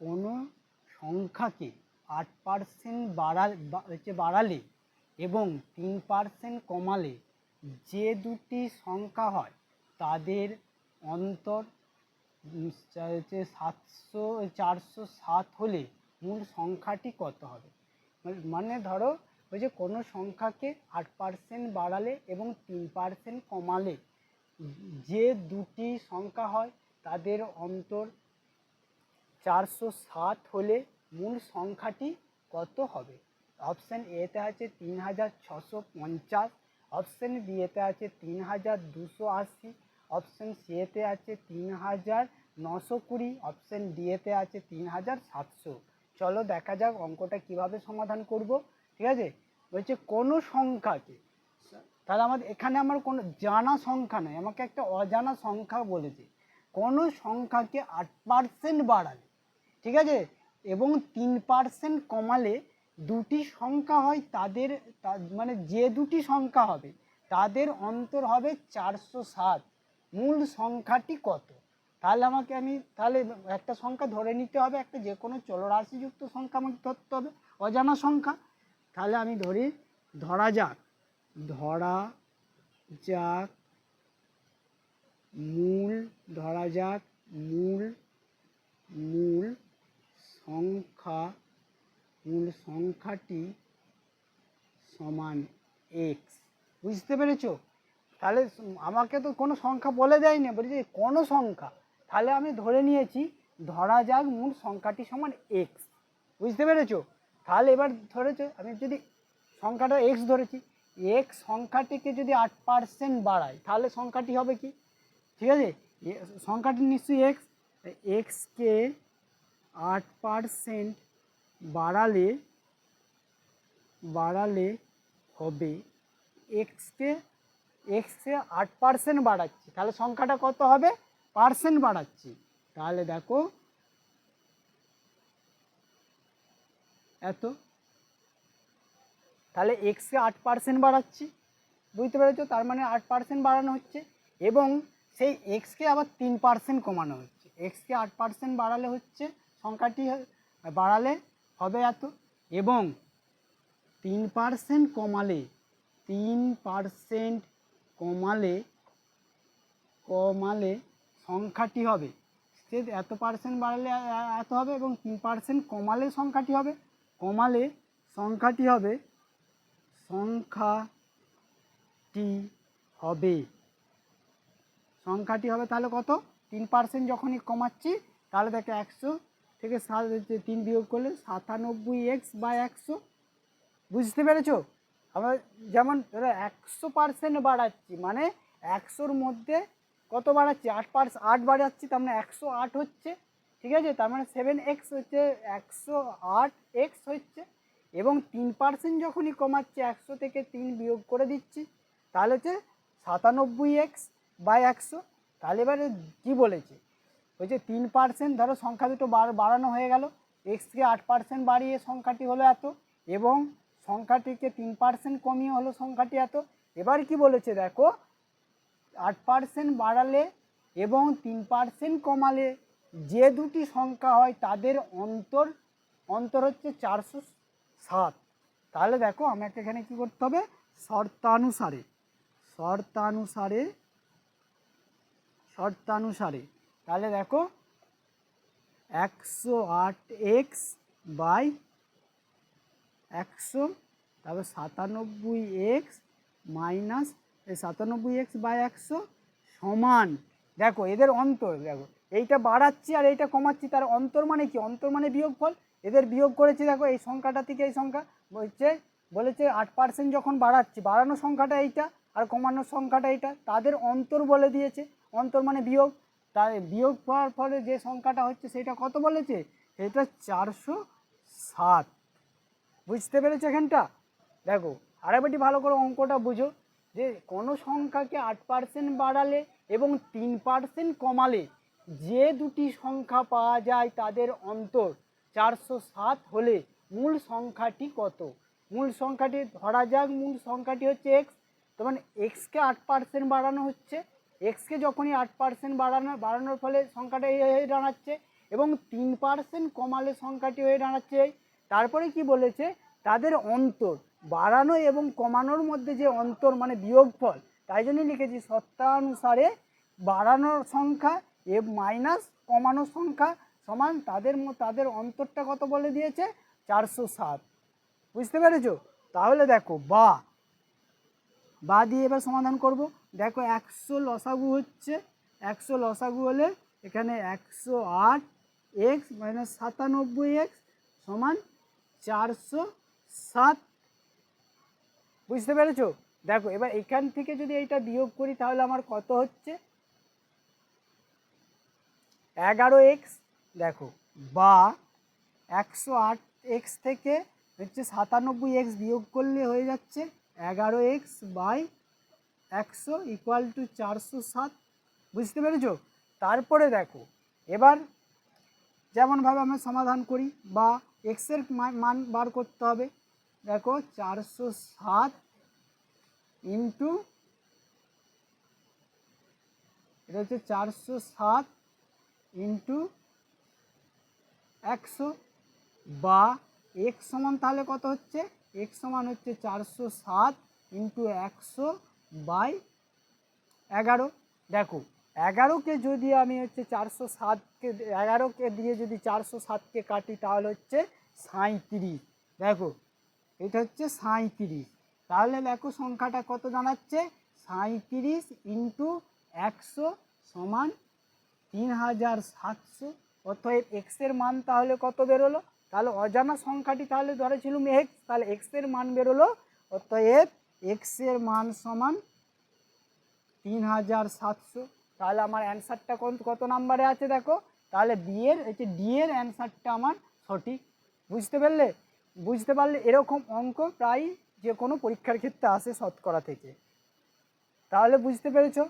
কোনো সংখ্যাকে 8% বাড়ালে এবং 3% কমালে যে দুটি সংখ্যা হয় তাদের অন্তর 407 হলে মূল সংখ্যাটি কত হবে। মানে ধরো ওই যে কোনো সংখ্যাকে 8% বাড়ালে এবং 3% কমালে যে দুটি সংখ্যা হয় তাদের অন্তর 407 হলে মূল সংখ্যাটি কত হবে। অপশান এতে আছে 3650, অপশান বিতে আছে 3280, অপশান সিতে আছে 3920, অপশান ডিতে আছে 3700। চলো দেখা যাক অঙ্কটা কিভাবে সমাধান করব। ঠিক আছে, বলছে কোনো সংখ্যাকে, তাহলে এখানে আমার কোনো জানা সংখ্যা নেই, আমাকে একটা অজানা সংখ্যা বলেছে। কোনো সংখ্যাকে 8% বাড়ালে, ঠিক আছে, এবং 3% কমালে দুটি সংখ্যা হয় তাদের মানে যে দুটি সংখ্যা হবে তাদের অন্তর হবে 407, মূল সংখ্যাটি কত। তাহলে তাহলে একটা সংখ্যা ধরে নিতে হবে, একটা যে কোনো চলরাশিযুক্ত সংখ্যা আমাকে ধরতে হবে, অজানা সংখ্যা। তাহলে আমি ধরা যাক মূল সংখ্যাটি সমান x। বুঝতে পেরেছো? তাহলে আমাকে তো কোনো সংখ্যা বলে দেয়নি, বলছে কোনো সংখ্যা, তাহলে আমি ধরে নিয়েছি ধরা যাক মূল সংখ্যাটি সমান x। বুঝতে পেরেছো? তাহলে এবার ধরেছো আমি যদি সংখ্যাটা x ধরেছি, x সংখ্যাটিকে যদি 8% বাড়াই তাহলে সংখ্যাটি হবে কি? ঠিক আছে, সংখ্যাটি নিশ্চয়ই x। এক্সকে 8% বাড়ালে হবে এক্সকে 8% বাড়াচ্ছি, তাহলে সংখ্যাটা কত হবে? পার্সেন্ট বাড়াচ্ছি। তাহলে দেখো এত, তাহলে এক্সকে 8% বাড়াচ্ছি। বুঝতে পেরেছো? তার মানে 8% বাড়ানো হচ্ছে এবং সেই এক্সকে আবার 3% কমানো হচ্ছে। এক্সকে 8% বাড়ালে হচ্ছে সংখ্যাটি বাড়ালে হবে এত, এবং 3% কমালে সংখ্যাটি হবে, সে এত পার্সেন্ট বাড়ালে এত হবে এবং 3% কমালে সংখ্যাটি হবে তাহলে কত? 3% যখনই কমাচ্ছি তাহলে দেখো 100 থেকে 3 বিয়োগ করলে 97x/100। বুঝতে পেরেছো? আমরা যেমন ধরো 100% বাড়াচ্ছি, মানে 100-র মধ্যে কত বাড়াচ্ছি? 8 বাড়াচ্ছি, তার মানে 108 হচ্ছে। ঠিক আছে, তার মানে 7x হচ্ছে 108x হচ্ছে, এবং 3% যখনই কমাচ্ছি 100 থেকে 3 বিয়োগ করে দিচ্ছি তাহলে হচ্ছে 97x/100। তাহলে এবারে কী বলেছে? বলছে 3% ধরো সংখ্যা দুটো বাড়ানো হয়ে গেল, এক্সকে 8% বাড়িয়ে সংখ্যাটি হলো এত, এবং সংখ্যাটিকে 3% কমিয়ে হলো সংখ্যাটি এত। এবার কি বলেছে দেখো, 8% বাড়ালে এবং 3% কমালে যে দুটি সংখ্যা হয় তাদের অন্তর হচ্ছে 407। তাহলে দেখো আমাকে এখানে কি করতে হবে? শর্তানুসারে তাহলে দেখো 108x/100, তারপর 97x/100 সমান, দেখো এদের অন্তর, দেখো এইটা বাড়াচ্ছি আর এইটা কমাচ্ছি, তার অন্তর মানে কি? অন্তর মানে বিয়োগফল। এদের বিয়োগ করেছি, দেখো এই সংখ্যাটা থেকে এই সংখ্যা বলেছে 8% যখন বাড়ানো সংখ্যাটা এইটা আর কমানোর সংখ্যাটা এইটা, তাদের অন্তর বলে দিয়েছে। অন্তর মানে বিয়োগ, তাই বিয়োগ করার ফলে যে সংখ্যাটা হচ্ছে সেটা কত বলেছে? এটা 407। বুঝতে পেরেছো এখানটা? দেখো আরেকবারটি ভালো করে অঙ্কটা বুঝো, যে কোনো সংখ্যাকে 8% বাড়ালে এবং 3% কমালে যে দুটি সংখ্যা পাওয়া যায় তাদের অন্তর 407 হলে মূল সংখ্যাটি কত। মূল সংখ্যাটি ধরা যাক মূল সংখ্যাটি হচ্ছে এক্স, তার মানে এক্সকে 8% বাড়ানো হচ্ছে, এক্সকে যখনই 8% বাড়ানোর ফলে সংখ্যাটা এই দাঁড়াচ্ছে, এবং 3% কমালে সংখ্যাটি হয়ে দাঁড়াচ্ছে। তারপরে কি বলেছে, তাদের অন্তর বাড়ানো এবং কমানোর মধ্যে যে অন্তর মানে বিয়োগফল, তাই জন্য লিখেছি সত্যানুসারে বাড়ানোর সংখ্যা মাইনাস কমানোর সংখ্যা সমান তাদের অন্তরটা কত বলে দিয়েছে 407। বুঝতে পেরেছো? তাহলে দেখো বা দিয়ে এবার সমাধান করব। দেখো 100 লসাগু হচ্ছে, 100 লসাগু হলে এখানে 108 এক্স মাইনাস 97 এক্স সমান 407। বুঝতে পেরেছো? দেখো এবার এখান থেকে যদি এইটা বিয়োগ করি তাহলে আমার কত হচ্ছে 11x। দেখো বা 108 এক্স থেকে হচ্ছে 97x বিয়োগ করলে হয়ে যাচ্ছে 11x বাই 100 ইকুয়াল টু 407। বুঝতে পেরেছো? তারপরে দেখো এবার যেমনভাবে আমরা সমাধান করি বা এক্সের মান বার করতে হবে। দেখো 407 ইন্টু এটা হচ্ছে 407 ইন্টু 100 বা এক্স সমান তাহলে কত হচ্ছে, এক্স সমান হচ্ছে 407 ইন্টু 100 বাই 11। দেখো 11কে যদি আমি হচ্ছে 407কে 11কে দিয়ে যদি 407কে কাটি তাহলে হচ্ছে 37। দেখো এটা হচ্ছে 37। তাহলে দেখো সংখ্যাটা কত দাঁড়াচ্ছে 37 ইন্টু 100 সমান 3700। অতএব এক্সের মান তাহলে কত বেরোলো, তাহলে অজানা সংখ্যাটি তাহলে ধরেছিলাম এক্স, তাহলে এক্সের মান বেরোলো। অতএব এক্সের মান সমান 3700। তাহলে আমার অ্যান্সারটা কত নাম্বারে আছে দেখো, তাহলে ডি এর অ্যান্সারটা আমার সঠিক। বুঝতে পারলে এরকম অঙ্ক প্রায় যে কোনো পরীক্ষার ক্ষেত্রে আসে শতকরা থেকে। তাহলে বুঝতে পেরেছো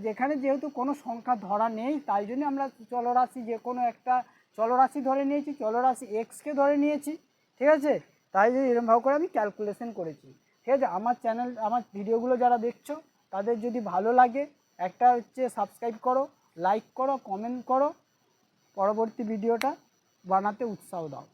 যেখানে যেহেতু কোনো সংখ্যা ধরা নেই তাই জন্য আমরা চলরাশি যে কোনো একটা চলরাশি ধরে নিয়েছি, চলরাশি এক্সকে ধরে নিয়েছি। ঠিক আছে? তাই জন্য এরকমভাবে করে আমি ক্যালকুলেশন করেছি। ঠিক আছে? আমার ভিডিওগুলো যারা দেখছো তাদের যদি ভালো লাগে একটা হচ্ছে সাবস্ক্রাইব করো, লাইক করো, কমেন্ট করো, পরবর্তী ভিডিওটা বানাতে উৎসাহ দাও।